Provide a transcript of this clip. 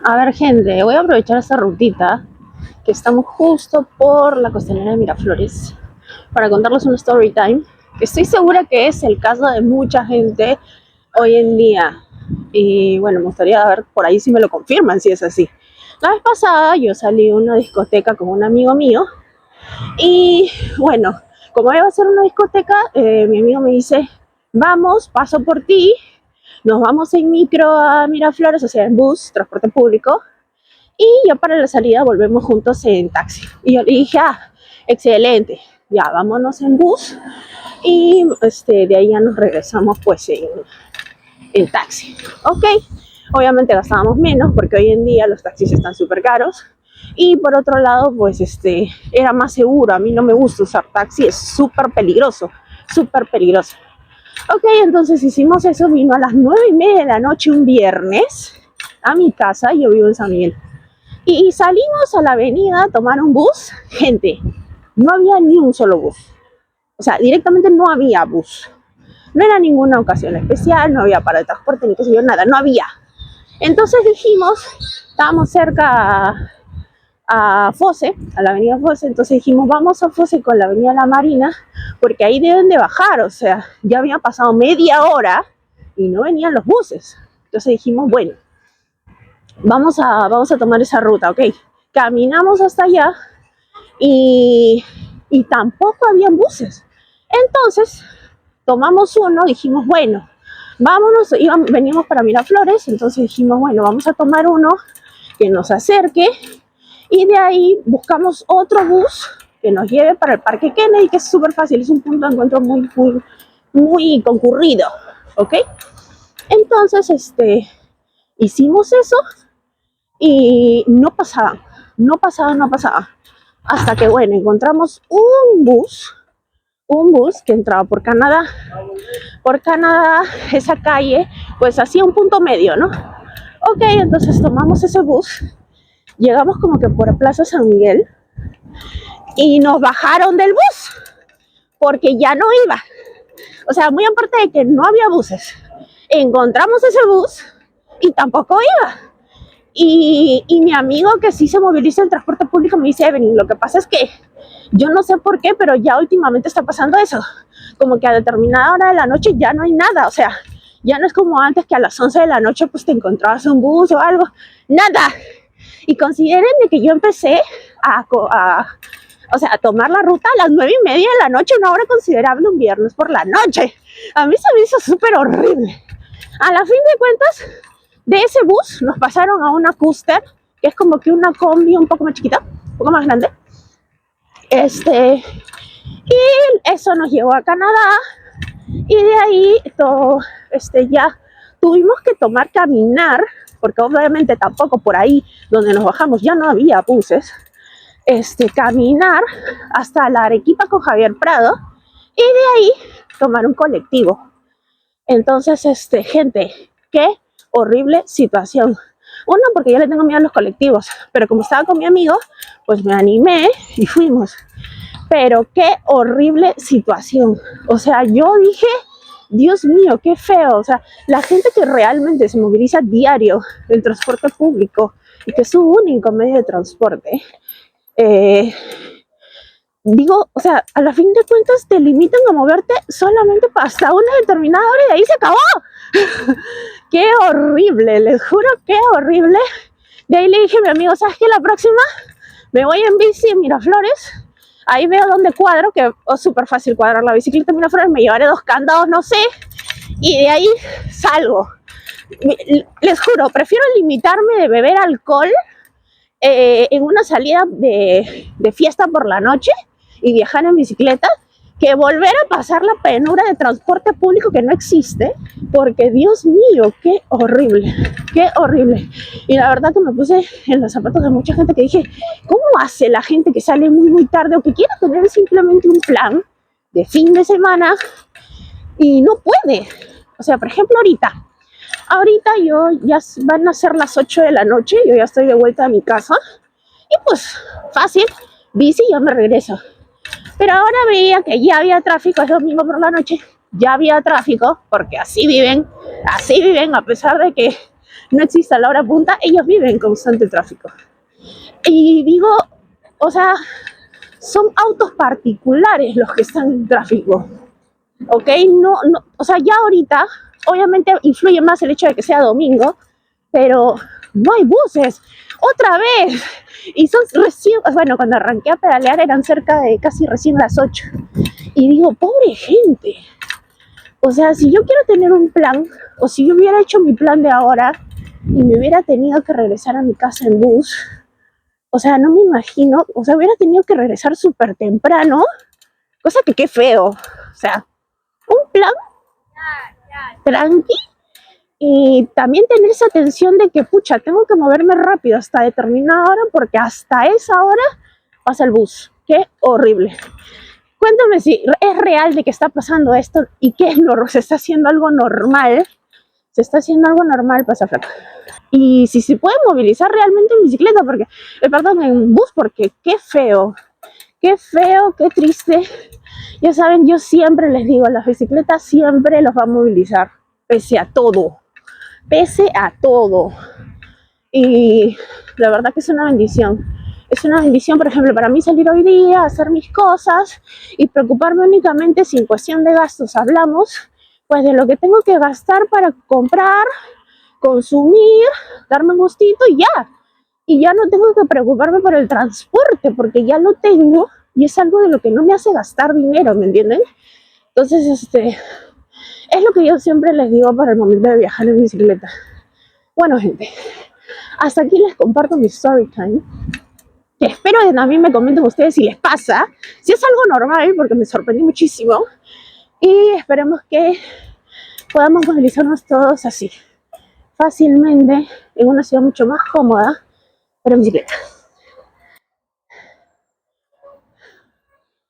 A ver, gente, voy a aprovechar esta rutita que estamos justo por la costanera de Miraflores para contarles un story time que estoy segura que es el caso de mucha gente hoy en día. Y bueno, me gustaría ver por ahí si me lo confirman, si es así. La vez pasada yo salí a una discoteca con un amigo mío y bueno, como iba a ser una discoteca, mi amigo me dice, vamos, paso por ti, nos vamos en micro a Miraflores, o sea, en bus, transporte público, y ya para la salida volvemos juntos en taxi. Y yo le dije, excelente, ya vámonos en bus y de ahí ya nos regresamos pues en taxi. Ok, obviamente gastábamos menos porque hoy en día los taxis están súper caros. Y por otro lado, pues era más seguro. A mí no me gusta usar taxi, es súper peligroso, súper peligroso. Ok, entonces hicimos eso, vino a las 9:30 de la noche un viernes a mi casa, yo vivo en San Miguel. Y salimos a la avenida a tomar un bus. Gente, no había ni un solo bus. O sea, directamente no había bus. No era ninguna ocasión especial, no había para el transporte, ni qué sé yo, nada, no había. Entonces dijimos, estábamos cerca a Fose, a la avenida Fose, entonces dijimos, vamos a Fose con la avenida La Marina, porque ahí deben de bajar, o sea, ya había pasado media hora y no venían los buses. Entonces dijimos, bueno, vamos a tomar esa ruta, ok. Caminamos hasta allá y tampoco habían buses. Entonces tomamos uno, dijimos, bueno, vámonos, veníamos para Miraflores, entonces dijimos, bueno, vamos a tomar uno que nos acerque y de ahí buscamos otro bus que nos lleve para el Parque Kennedy, que es súper fácil, es un punto de encuentro muy concurrido, ¿ok? Entonces, hicimos eso y no pasaba. Hasta que, bueno, encontramos un bus que entraba por Canadá. Por Canadá, esa calle, pues hacía un punto medio, ¿no? Ok, entonces tomamos ese bus, llegamos como que por Plaza San Miguel y nos bajaron del bus porque ya no iba. O sea, muy aparte de que no había buses, encontramos ese bus y tampoco iba. Y mi amigo que sí se moviliza en transporte público me dice, Evelyn, lo que pasa es que yo no sé por qué, pero ya últimamente está pasando eso. Como que a determinada hora de la noche ya no hay nada. O sea, ya no es como antes que a las 11 de la noche pues te encontrabas un bus o algo. Nada. Y consideren que yo empecé a tomar la ruta a las 9:30 de la noche, una hora considerable un viernes por la noche. A mí se me hizo súper horrible. A la fin de cuentas, de ese bus nos pasaron a una Custer, que es como que una combi un poco más chiquita, un poco más grande. Y eso nos llevó a Canadá y de ahí ya tuvimos que caminar, porque obviamente tampoco por ahí donde nos bajamos ya no había buses, caminar hasta la Arequipa con Javier Prado y de ahí tomar un colectivo. Entonces, gente, qué horrible situación. Uno, porque yo le tengo miedo a los colectivos, pero como estaba con mi amigo, pues me animé y fuimos. Pero qué horrible situación. O sea, yo dije, Dios mío, qué feo. O sea, la gente que realmente se moviliza diario en transporte público y que es su único medio de transporte, digo, o sea, a la fin de cuentas te limitan a moverte solamente hasta una determinada hora y de ahí se acabó. Qué horrible, les juro, qué horrible. De ahí le dije a mi amigo, ¿sabes qué? La próxima me voy en bici en Miraflores. Ahí veo dónde cuadro, que es súper fácil cuadrar la bicicleta en Miraflores. Me llevaré 2 candados, no sé, y de ahí salgo. Les juro, prefiero limitarme de beber alcohol en una salida de fiesta por la noche y viajar en bicicleta que volver a pasar la penura de transporte público que no existe, porque Dios mío, qué horrible, qué horrible. Y la verdad que me puse en los zapatos de mucha gente que dije, ¿cómo hace la gente que sale muy tarde o que quiera tener simplemente un plan de fin de semana y no puede? O sea, por ejemplo, ahorita yo ya van a ser las 8 de la noche, yo ya estoy de vuelta a mi casa y pues fácil, bici, ya me regreso. Pero ahora veía que ya había tráfico, es domingo por la noche, ya había tráfico, porque así viven, a pesar de que no exista la hora punta, ellos viven en constante tráfico. Y digo, o sea, son autos particulares los que están en tráfico, ¿ok? No, o sea, ya ahorita, obviamente influye más el hecho de que sea domingo, pero no hay buses, otra vez. Y son recién, bueno, cuando arranqué a pedalear eran cerca de casi recién las 8. Y digo, pobre gente. O sea, si yo quiero tener un plan, o si yo hubiera hecho mi plan de ahora y me hubiera tenido que regresar a mi casa en bus, o sea, no me imagino, o sea, hubiera tenido que regresar súper temprano, cosa que qué feo. O sea, un plan tranqui y también tener esa tensión de que, pucha, tengo que moverme rápido hasta determinada hora porque hasta esa hora pasa el bus. Qué horrible. Cuéntame si es real de que está pasando esto y que se está haciendo algo normal. Se está haciendo algo normal, pasa flaca. Y si se puede movilizar realmente en bicicleta, porque, perdón, en bus, porque qué feo, qué triste. Ya saben, yo siempre les digo, la bicicleta siempre los va a movilizar, pese a todo, pese a todo. Y la verdad que es una bendición. Es una bendición, por ejemplo, para mí salir hoy día, hacer mis cosas y preocuparme únicamente si en cuestión de gastos hablamos, pues de lo que tengo que gastar para comprar, consumir, darme un gustito y ya. Y ya no tengo que preocuparme por el transporte porque ya lo tengo y es algo de lo que no me hace gastar dinero, ¿me entienden? Entonces, es lo que yo siempre les digo para el momento de viajar en bicicleta. Bueno, gente, hasta aquí les comparto mi story time. Que espero que también me comenten ustedes si les pasa, si es algo normal, porque me sorprendí muchísimo. Y esperemos que podamos movilizarnos todos así, fácilmente, en una ciudad mucho más cómoda, pero en bicicleta.